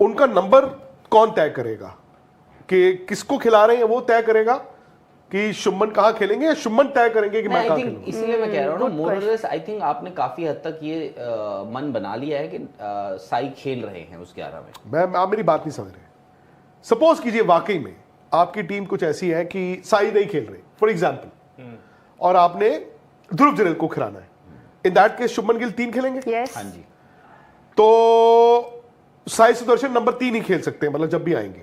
उनका नंबर कौन तय करेगा कि किसको खिला रहे हैं, वो तय करेगा कि शुभमन कहाँ खेलेंगे, या शुभमन तय करेंगे कि मैं कहाँ खेलूंगा? इसलिए मैं कह रहा हूँ ना, मोरलेस आई थिंक आपने काफी हद तक ये मन बना लिया है कि साई खेल रहे हैं उस 11 में। आप मेरी बात नहीं समझ रहे। सपोज कीजिए वाकई में आपकी टीम कुछ ऐसी है कि साई नहीं खेल रहे फॉर एग्जाम्पल, और आपने ध्रुव जुरैल को खिलाना है। In that case Shubman Gill 3 खेलेंगे। yes. हाँ जी। तो साई सुदर्शन नंबर 3 ही खेल सकते हैं, मतलब जब भी आएंगे।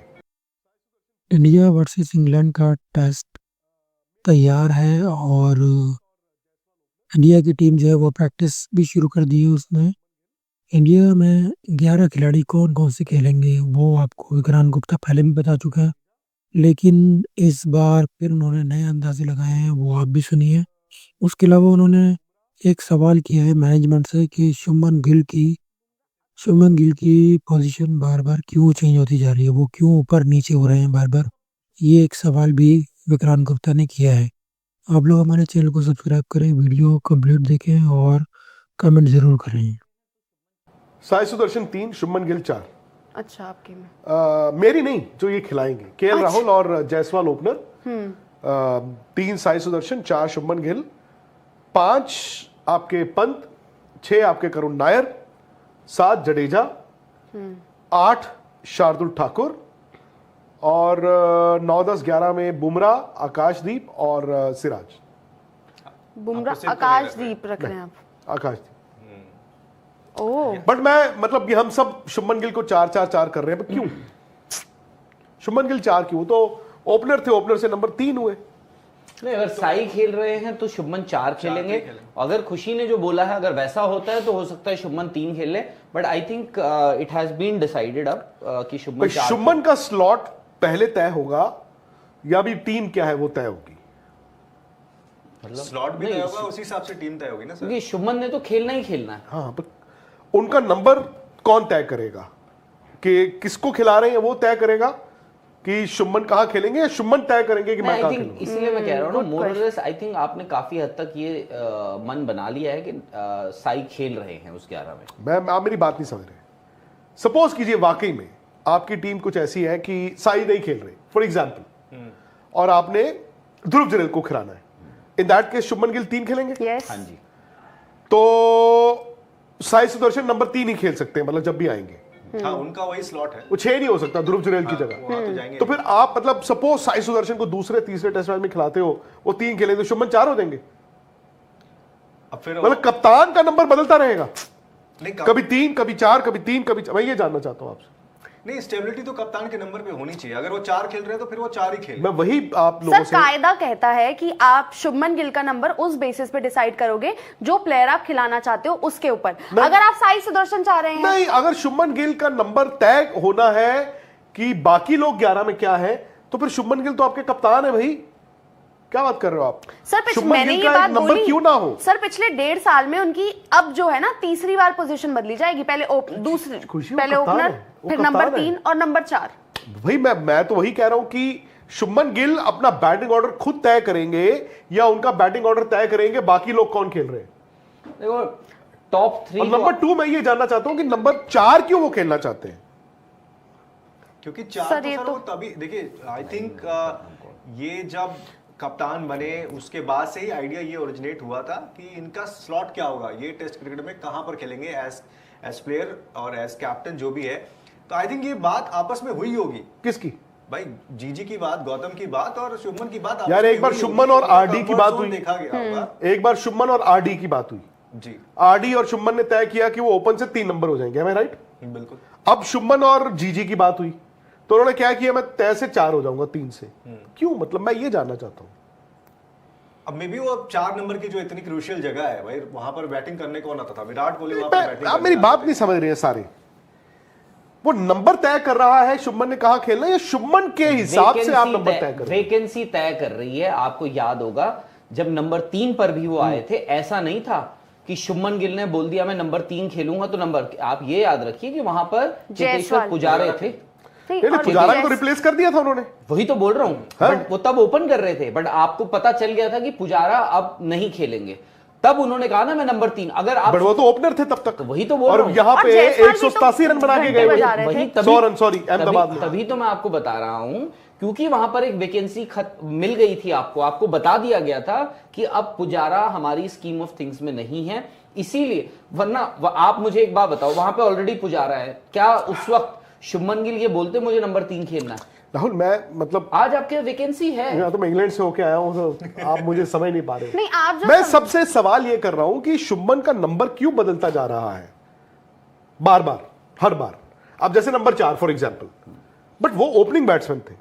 इंडिया वर्सेस इंग्लैंड का टेस्ट तैयार है और इंडिया की टीम जो है वो प्रैक्टिस भी शुरू कर दी है उसने। इंडिया में 11 खिलाड़ी कौन कौन से खेलेंगे वो आपको विक्रांत गुप्ता पहले भी बता चुका है, लेकिन इस बार फिर उन्होंने नए अंदाजे लगाए हैं, वो आप भी सुनिए। उसके अलावा उन्होंने एक सवाल किया है मैनेजमेंट से कि शुभमन गिल की पोजीशन बार बार क्यों चेंज होती जा रही है, वो क्यों ऊपर नीचे हो रहे हैं बार बार। ये एक सवाल भी विक्रांत गुप्ता ने किया है। आप लोग हमारे चैनल को सब्सक्राइब करें, वीडियो कंप्लीट देखें और कमेंट जरूर करें। साई सुदर्शन 3, शुभमन गिल 4। अच्छा, आपके में मेरी नहीं, जो ये खिलाएंगे केएल राहुल और जायसवाल ओपनर। 3 साई सुदर्शन, 4 शुभमन गिल, 5 आपके पंत, 6 आपके करुण नायर, 7 जडेजा, 8 शार्दुल ठाकुर, और 9, 10, 11 में बुमराह, आकाशदीप और सिराज। बुमराह आकाशदीप रख रहे हैं आप? आकाशदीप। ओह, बट मैं मतलब कि हम सब शुभमन गिल को 4-4-4 कर रहे हैं, क्यों शुभमन गिल 4 क्यों? तो ओपनर थे, ओपनर से नंबर 3 हुए। नहीं, अगर साई खेल रहे हैं तो शुभमन 4 खेलेंगे। अगर खुशी ने जो बोला है अगर वैसा होता है तो हो सकता है शुभमन 3 खेल ले, but I think it has been decided अब कि शुभमन का स्लॉट पहले तय होगा या भी टीम क्या है वो तय होगी? मतलब स्लॉट भी तय होगा, उसी हिसाब से टीम तय होगी ना सर। क्योंकि शुभमन ने तो खेलना ही खेलना है। हाँ, पर उनका नंबर कौन तय करेगा कि किसको खिला रहे हैं, वो तय करेगा कि शुभमन कहाँ खेलेंगे, या शुभमन तय करेंगे कि मैं कहाँ खेलूंगा? इसलिए मैं कह रहा हूँ ना, मोरलेस आई थिंक आपने काफी हद तक ये मन बना लिया है कि साई खेल रहे हैं उस 11 में। आप मेरी बात नहीं समझ रहे। सपोज कीजिए वाकई में आपकी टीम कुछ ऐसी है कि साई नहीं खेल रहे फॉर एग्जाम्पल, और आपने ध्रुव जुरैल को खिलाना है। In that case Shubman Gill 3 खेलेंगे। yes. हाँ जी। तो साई सुदर्शन नंबर 3 ही खेल सकते हैं, मतलब जब भी आएंगे। हाँ, उनका वही स्लॉट है, वो 6 नहीं हो सकता ध्रुव जुरैल की जगह। तो फिर आप मतलब सपोज साई सुदर्शन को दूसरे तीसरे टेस्ट मैच में खिलाते हो, वो 3 खेलेंगे तो शुभमन 4 हो जाएंगे। अब फिर मतलब कप्तान का नंबर बदलता रहेगा, नहीं, कभी 3, कभी 4, कभी 3, कभी। मैं ये जानना चाहता हूं आपसे। नहीं, स्टेबिलिटी तो कप्तान के नंबर पे होनी चाहिए। अगर वो 4 खेल रहे हैं तो फिर वो 4 ही खेल। मैं वही आप लोगों से कायदा कहता है कि आप शुभमन गिल का नंबर उस बेसिस पे डिसाइड करोगे जो प्लेयर आप खिलाना चाहते हो उसके ऊपर। अगर आप साई सुदर्शन चाह रहे हैं, नहीं, अगर शुभमन गिल का नंबर तय होना है कि बाकी लोग 11 में क्या है, तो फिर शुभमन गिल तो आपके कप्तान है भाई। क्या बात कर रहे हो आप? सर मैंने ये बात नंबर क्यों ना हो? सर पिछले 1.5 साल में उनकी अब जो है ना तीसरी बार पोजीशन बदली जाएगी। पहले पहले ओपनर, फिर नंबर 3 और नंबर 4। भाई मैं तो वही कह रहा हूं कि शुभमन गिल अपना बैटिंग ऑर्डर खुद तय करेंगे या उनका बैटिंग ऑर्डर तय करेंगे बाकी लोग कौन खेल रहे हैं? देखो टॉप 3 और नंबर 2 मैं ये जानना चाहता हूं कि नंबर 4 क्यों वो खेलना चाहते हैं? क्योंकि 4 तो सर वो तभी देखिए, आई थिंक ये जब कप्तान बने उसके बाद से ही आइडिया ये ओरिजिनेट हुआ था कि इनका स्लॉट क्या होगा, ये टेस्ट क्रिकेट में कहां पर खेलेंगे एज प्लेयर और एज कैप्टन जो भी है। तो आई थिंक ये बात आपस में हुई होगी। किसकी? भाई जीजी की बात, गौतम की बात और शुभमन की बात। यार एक बार शुभमन और आरडी की बात हुई, देखा गया होगा। एक बार शुभमन और आरडी की बात हुई जी। आरडी और शुभमन ने तय किया कि वो ओपन से 3 नंबर हो जाएंगे, मैं राइट? बिल्कुल। अब शुभमन और जीजी की बात हुई तो उन्होंने क्या किया, मैं तय से 4 हो जाऊंगा 3 से। क्यों? मतलब मैं ये जानना चाहता हूं। अब मे बी वो 4 नंबर की जो इतनी क्रूशियल जगह है भाई, वहां पर बैटिंग करने कौन आता था? विराट कोहली वहां पर बैटिंग। आप मेरी बात नहीं समझ रहे हैं सारे। वो नंबर तय कर रहा है शुभमन ने कहा खेलना, या शुभमन के हिसाब से आप नंबर तय कर रहे हैं? वैकेंसी तय कर रही है। आपको याद होगा जब नंबर 3 पर भी वो आए थे, ऐसा नहीं था कि शुभमन गिल ने बोल दिया मैं नंबर 3 खेलूंगा। तो नंबर, आप ये याद रखिए कि वहां पर चेतेश्वर पुजारा थे। पुजारा को रिप्लेस कर दिया था उन्होंने। वही तो बोल रहा हूं, बट वो तब ओपन कर रहे थे, बट आपको पता चल गया था कि पुजारा अब नहीं खेलेंगे। तब उन्होंने कहा ना मैं नंबर 3। अगर आप बट वो तो ओपनर थे तब तक, तो वही तो बोल और रहा हूं। यहाँ और पे जायसवाल भी तो 187 रन बना के घंटे गए बजा रहे वही थे। 100 रन, सॉरी अहमदाबाद में। तभी तो मैं आपको बता रहा हूं, क्योंकि वहां पर एक वैकेंसी मिल गई थी आपको बता दिया गया था कि अब पुजारा हमारी स्कीम ऑफ थिंग्स में नहीं है, इसीलिए। वरना आप मुझे एक बात बताओ, वहां पे ऑलरेडी पुजारा है, क्या उस वक्त शुभमन गिल ये बोलते मुझे नंबर 3 खेलना है? राहुल मैं मतलब आज आपके वैकेंसी है। यहाँ तो मैं इंग्लैंड से होके आया हूँ, तो आप मुझे समझ नहीं पा रहे। नहीं, आप जो मैं सबसे सवाल ये कर रहा हूं कि शुभमन का नंबर क्यों बदलता जा रहा है बार बार, हर बार। अब जैसे नंबर 4 फॉर एग्जांपल, बट वो ओपनिंग बैट्समैन थे,